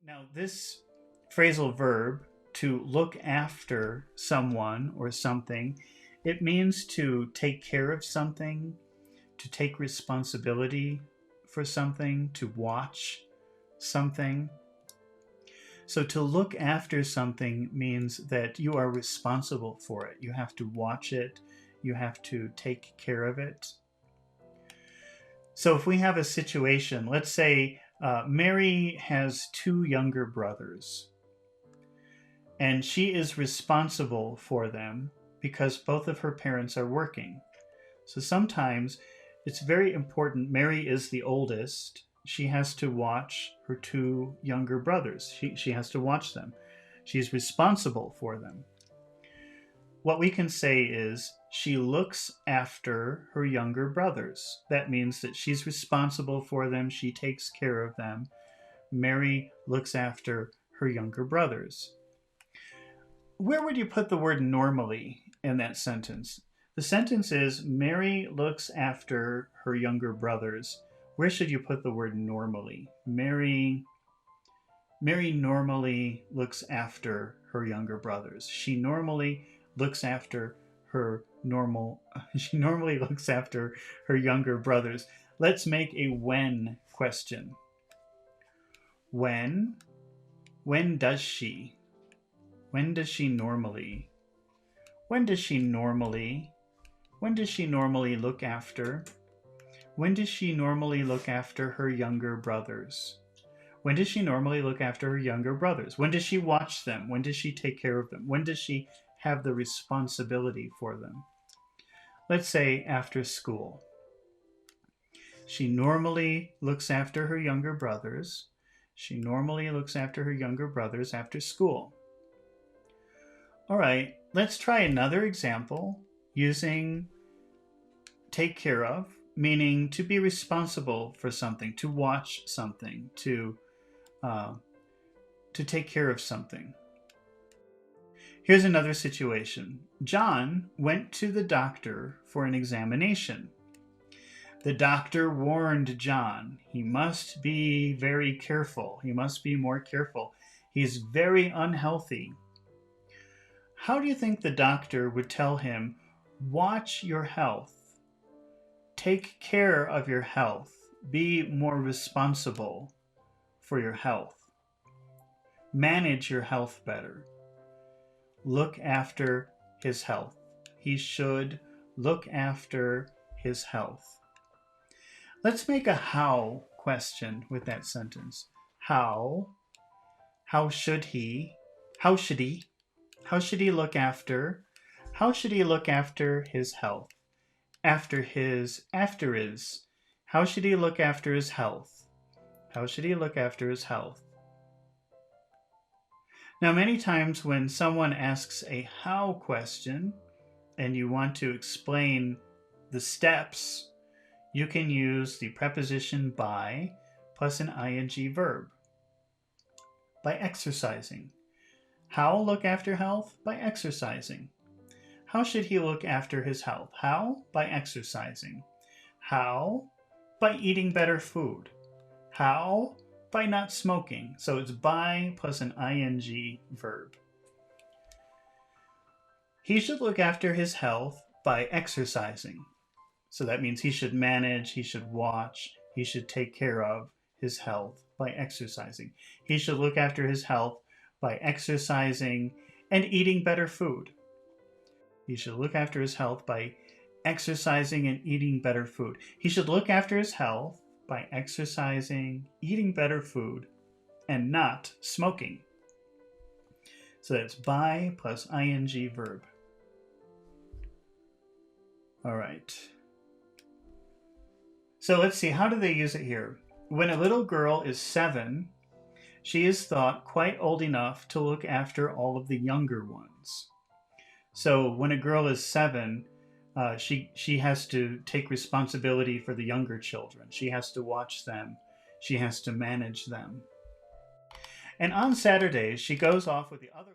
Now, this phrasal verb, to look after someone or something, it means to take care of something, to take responsibility for something, to watch something. So to look after something means that you are responsible for it. You have to watch it. You have to take care of it. So if we have a situation, let's say Mary has two younger brothers, and she is responsible for them because both of her parents are working. So sometimes it's very important. Mary is the oldest. She has to watch her two younger brothers. She has to watch them. She's responsible for them. What we can say is she looks after her younger brothers. That means that she's responsible for them. She takes care of them. Mary looks after her younger brothers. Where would you put the word normally in that sentence? The sentence is Mary looks after her younger brothers. Where should you put the word normally? Mary normally looks after her younger brothers. She normally looks after her younger brothers. Let's make a when question. When does she? When does she normally? When does she normally? When does she normally look after? When does she normally look after her younger brothers? When does she normally look after her younger brothers? When does she watch them? When does she take care of them? When does she have the responsibility for them? Let's say after school. She normally looks after her younger brothers. She normally looks after her younger brothers after school. All right, let's try another example using take care of, meaning to be responsible for something, to watch something, to take care of something. Here's another situation. John went to the doctor for an examination. The doctor warned John, he must be very careful. He must be more careful. He's very unhealthy. How do you think the doctor would tell him, watch your health, take care of your health, be more responsible for your health, manage your health better, look after his health? He should look after his health. Let's make a how question with that sentence. How should he look after his health? After is, how should he look after his health? How should he look after his health? Now, many times when someone asks a how question and you want to explain the steps, you can use the preposition by plus an ing verb. By exercising. How look after health? By exercising. How should he look after his health? How? By exercising. How? By eating better food. How? By not smoking. So it's by plus an ing verb. He should look after his health by exercising. So that means he should manage, he should watch, he should take care of his health by exercising. He should look after his health by exercising and eating better food. He should look after his health by exercising and eating better food. He should look after his health by exercising, eating better food, and not smoking. So that's by plus ing verb. All right. So let's see, how do they use it here? When a little girl is 7, she is thought quite old enough to look after all of the younger ones. So when a girl is 7, she has to take responsibility for the younger children. She has to watch them. She has to manage them. And on Saturdays, she goes off with the other